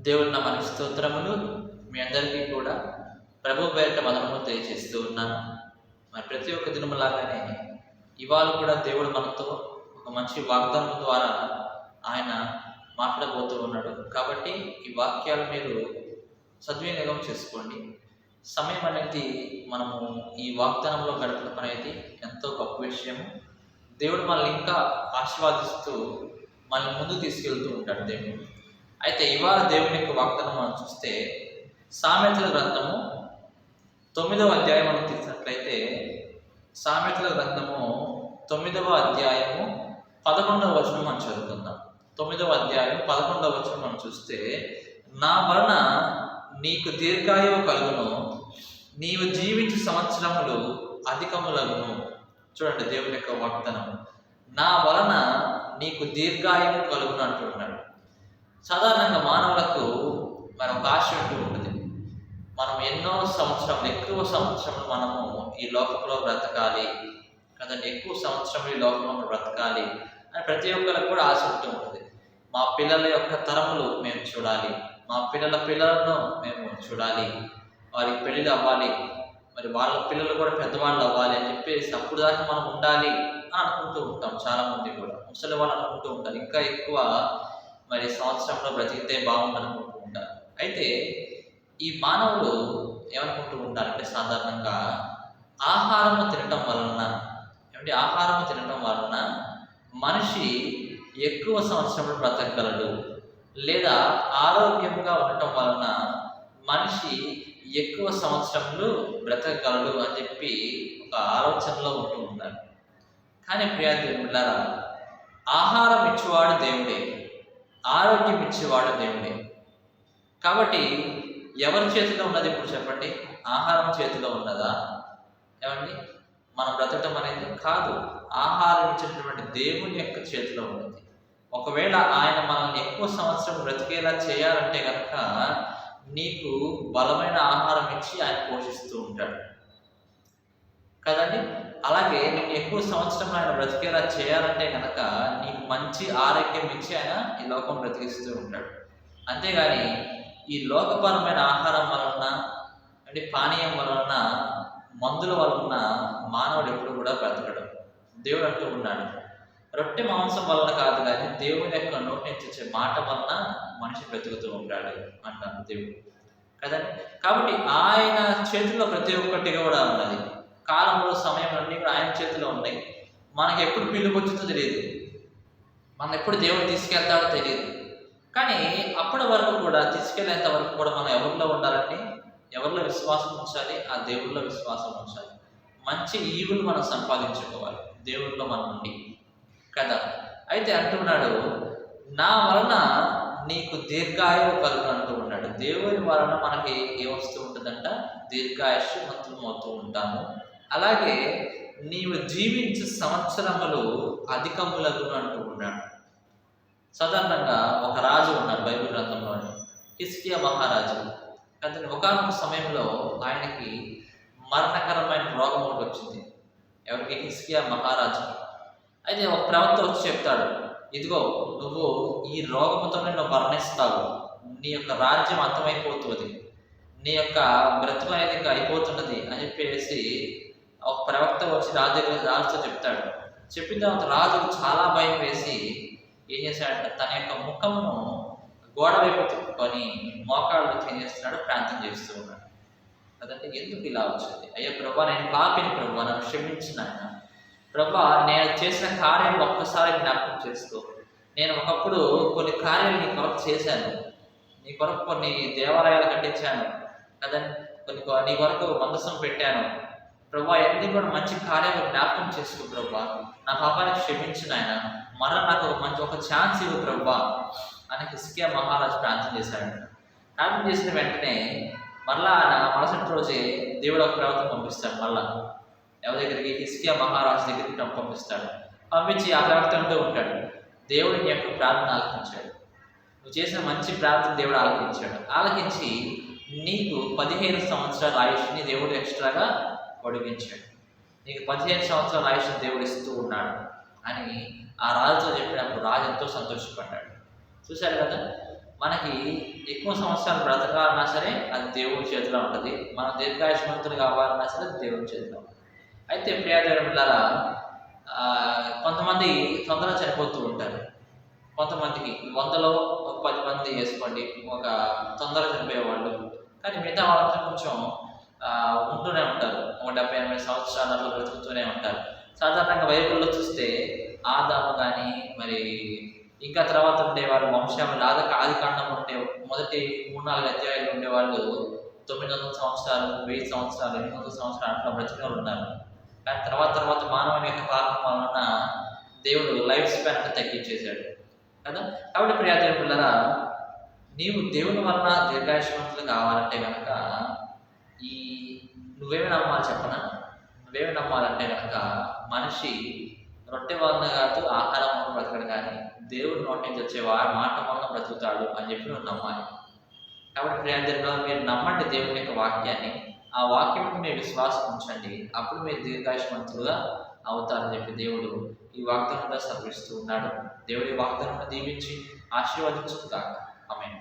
దేవుని నామానికి స్తోత్రములు. మీ అందరికీ కూడా ప్రభు పేరిట వందనములు తెలియజేస్తూ ఉన్నాను. మరి ప్రతి ఒక్క దినములాగానే ఇవాళ కూడా దేవుడు మనతో ఒక మంచి వాగ్దానం ద్వారా ఆయన మాట్లాడబోతూ ఉన్నాడు. కాబట్టి ఈ వాక్యాలు మీరు సద్వినియోగం చేసుకోండి. సమయం అనేది మనము ఈ వాగ్దానంలో గడపడం అనేది ఎంతో గొప్ప విషయము. దేవుడు మనల్ని ఇంకా ఆశీర్వాదిస్తూ మనల్ని ముందుకు తీసుకెళ్తూ ఉంటాడు దేవుడు. అయితే ఇవాళ దేవుని యొక్క వాగ్దానం మనం చూస్తే సామెతల గ్రంథము 9వ అధ్యాయం మనం తీసినట్లయితే సామెతల గ్రంథము 9వ అధ్యాయము 11వ వచనం మనం చదువుకుందాం. 9వ అధ్యాయం 11వ వచనం మనం చూస్తే, నా వలన నీకు దీర్ఘాయువు కలుగును, నీవు జీవించు సంవత్సరములు అధికములగును. చూడండి దేవుని యొక్క వాగ్దానం, నా వలన నీకు దీర్ఘాయువు కలుగును అంటున్నాడు. సాధారణంగా మానవులకు మరి ఒక ఆశ ఉంటూ ఉంటుంది. మనం ఎన్నో సంవత్సరాలు, ఎక్కువ సంవత్సరాలు మనము ఈ లోకంలో బ్రతకాలి కదండి, ఎక్కువ సంవత్సరం ఈ లోకంలో బ్రతకాలి అని ప్రతి ఒక్కరికి కూడా ఆశ ఉంటూ ఉంటుంది. మా పిల్లల యొక్క తరములు మేము చూడాలి, మా పిల్లల పిల్లలను మేము చూడాలి, వారికి పెళ్ళిళ్ళు అవ్వాలి, మరి వాళ్ళ పిల్లలు కూడా పెద్దవాళ్ళు అవ్వాలి అని చెప్పేసి అప్పుడు దాకా మనం ఉండాలి అని అనుకుంటూ ఉంటాం. చాలామంది కూడా ముసలి వాళ్ళు అనుకుంటూ ఉంటారు, ఇంకా ఎక్కువ మరి సంవత్సరంలో బ్రతికితే బాగుందనుకుంటూ ఉంటారు. అయితే ఈ మానవులు ఏమనుకుంటూ ఉంటారంటే, సాధారణంగా ఆహారము తినటం వలన మనిషి ఎక్కువ సంవత్సరంలో బ్రతకగలడు, లేదా ఆరోగ్యంగా ఉండటం వలన మనిషి ఎక్కువ సంవత్సరంలో బ్రతకగలడు అని చెప్పి ఒక ఆలోచనలో ఉంటూ ఉంటారు. కానీ ప్రియా దేవులారా, ఆహారం ఇచ్చేవాడు దేవుడే, ఆరోగ్యం ఇచ్చేవాడు దేవుడే. కాబట్టి ఎవరి చేతిలో ఉన్నది ఇప్పుడు చెప్పండి? ఆహారం చేతిలో ఉన్నదా? ఏమండి, మనం బ్రతకటం అనేది కాదు, ఆహారం ఇచ్చినటువంటి దేవుని యొక్క చేతిలో ఉన్నది. ఒకవేళ ఆయన మనల్ని ఎక్కువ సంవత్సరం బ్రతికేలా చేయాలంటే కనుక నీకు బలమైన ఆహారం ఇచ్చి ఆయన పోషిస్తూ ఉంటాడు కదండి. అలాగే నీకు ఎక్కువ సంవత్సరం ఆయన బ్రతికేలా చేయాలంటే కనుక నీకు మంచి ఆరోగ్యం ఇచ్చి ఆయన ఈ లోకం బ్రతికిస్తూ ఉంటాడు. అంతేగాని ఈ లోకపరమైన ఆహారం వలన అంటే పానీయం వలన, మందుల వలన మానవుడు ఎప్పుడు కూడా బ్రతకడు. దేవుడు అంటూ ఉన్నాడు, రొట్టె మాంసం వలన కాదు కానీ దేవుని యొక్క నోటి నుంచి వచ్చే మాట వలన మనిషి బ్రతుకుతూ ఉంటాడు అంటాను దేవుడు కదండి. కాబట్టి ఆయన చేతిలో ప్రతి ఒక్కటి కూడా ఉన్నది. కాలంలో, సమయం అన్నీ కూడా ఆయన చేతిలో ఉన్నాయి. మనకి ఎప్పుడు పిల్లు వచ్చుతో తెలియదు, మనం ఎప్పుడు దేవుడు తీసుకెళ్తాడో తెలియదు. కానీ అప్పటి వరకు కూడా, తీసుకెళ్లేంత వరకు కూడా మనం ఎవరిలో ఉండాలంటే, ఎవరిలో విశ్వాసం ఉంచాలి? ఆ దేవుళ్ళలో విశ్వాసం ఉంచాలి. మంచి ఈవులు మనం సంపాదించుకోవాలి దేవుళ్ళలో మనం ఉండి కదా. అయితే అంటున్నాడు, నా వలన నీకు దీర్ఘాయువు కలుగు అంటూ ఉన్నాడు. దేవుని వలన మనకి ఏమొస్తూ ఉంటుందంట? దీర్ఘాయుష్మంతులం అవుతూ ఉంటాము. అలాగే నీవు జీవించు సంవత్సరములు అధికములగును అంటూ ఉన్నాడు. సాధారణంగా ఒక రాజు ఉన్నాడు బైబిల్ గ్రంథంలో, హిజ్కియా మహారాజు. అతని ఒకానొక సమయంలో ఆయనకి మరణకరమైన రోగం ఒకటి వచ్చింది. ఎవరికి? హిజ్కియా మహారాజు. అయితే ఒక ప్రవక్త వచ్చి చెప్తాడు, ఇదిగో నువ్వు ఈ రోగముతోనే నువ్వు మరణిస్తావు, నీ యొక్క రాజ్యం అంతమైపోతుంది, నీ యొక్క బ్రతుకు అనేది ఇంకా అయిపోతున్నది అని చెప్పేసి ఒక ప్రవక్త వచ్చి రాజుతో చెప్తాడు. చెప్పిన తర్వాత రాజు చాలా భయం వేసి ఏం చేశాడంటే, తన యొక్క ముఖమును గోడ వైపు తిప్పుకొని మోకాళ్ళు ఏం చేస్తున్నాడు? ప్రార్థన చేస్తూ ఉన్నాడు కదంటే. ఎందుకు ఇలా వచ్చింది? అయ్యో ప్రభా, నేను పాపిని ప్రభా, నన్ను క్షమించిన ఆయన. ప్రభా, నేను చేసిన కార్యాలు ఒక్కసారి జ్ఞాపకం చేసుకో. నేను ఒకప్పుడు కొన్ని కార్యాలు నీ కొరకు చేశాను, నీ కొరకు కొన్ని దేవాలయాలు కట్టించాను కదండి, నీ కొరకు మందసం పెట్టాను ప్రభా, ఎన్ని కూడా మంచి కార్యాలు జ్ఞాపకం చేసుకో ప్రభా, నా పాపాన్ని క్షమించిన ఆయన, మరలా నాకు ఒక ఛాన్స్ ఇవ్వు ప్రభా అని హిజ్కియా మహారాజు ప్రార్థన చేశాడు. ప్రార్థన చేసిన వెంటనే మరలా మరుసటి రోజే దేవుడు ఒక ప్రవక్త పంపిస్తాడు. మళ్ళా ఎవరి దగ్గరికి? హిజ్కియా మహారాజు దగ్గరికి పంపిస్తాడు. పంపించి ఆ ప్రవక్త అంటూ ఉంటాడు, దేవుడిని యొక్క ప్రార్థన ఆలకించాడు, నువ్వు చేసిన మంచి ప్రార్థన దేవుడు ఆలకించి నీకు 15 సంవత్సరాల ఆయుష్ని దేవుడు ఎక్స్ట్రాగా పొడిగించాడు, నీకు 15 సంవత్సరాల ఆయుష్ని దేవుడు ఇస్తూ ఉన్నాడు అని ఆ రాజుతో చెప్పినప్పుడు రాజు ఎంతో సంతోషపడ్డాడు. చూశారు కదా, మనకి ఎక్కువ సంవత్సరాలు బ్రతకాలన్నా సరే అది దేవుడి చేతిలో ఉంటుంది. మనం దీర్ఘాయుష్మంతులు కావాలన్నా సరే అది దేవుడి చేతిలో ఉంటుంది. అయితే ప్రియ దేవుని బిడ్డలారా, కొంతమంది తొందరగా చనిపోతూ ఉంటారు. కొంతమందికి 100లో ఒక 10 మంది వేసుకోండి ఒక తొందరగా చనిపోయేవాళ్ళు. కానీ మిగతా వాళ్ళంతా కొంచెం ఉంటూనే ఉంటారు. ఒక 70, 80 సంవత్సరాలు అట్లా బ్రతుకుతూనే ఉంటారు. సాధారణంగా బైబిల్‌లో చూస్తే ఆదాము గాని, మరి ఇంకా తర్వాత ఉండేవాళ్ళు వంశావళి ఆదికాండం ఉండే మొదటి 3, 4 అధ్యాయాలు ఉండేవాళ్ళు 900 సంవత్సరాలు, 1000 సంవత్సరాలు, 800 సంవత్సరాలు అట్లా బ్రతికినోళ్ళు ఉన్నారు. కానీ తర్వాత మానవుని యొక్క పాపం వలన దేవుడు లైఫ్ స్పాన్ అంటే తగ్గించేశాడు కదా. కాబట్టి ప్రియ దేవుని పిల్లరా, నీవు దేవుని వలన దీర్ఘాయుష్మంతులు కావాలంటే కనుక ఈ నువ్వేమి నమ్మాలి చెప్పనా? నువ్వేమి నమ్మాలంటే కనుక మనిషి రొట్టె వలన కాదు ఆహారం వలన బ్రతకడు, కానీ దేవుడి నోటి నుంచి వచ్చే మాట వలన బ్రతుకుతాడు అని చెప్పి నువ్వు నమ్మాలి. కాబట్టి ప్రియ దేవుని మీరు నమ్మండి దేవుని యొక్క వాక్యాన్ని. ఆ వాక్యం మీరు విశ్వాసం ఉంచండి. అప్పుడు మీరు దీర్ఘాయుష్మంతులుగా అవుతారని చెప్పి దేవుడు ఈ వాగ్దానంలో సెలవిస్తూ ఉన్నాడు. దేవుడి వాగ్దానం దీవించి ఆశీర్వదించుగాక. ఆమేన్.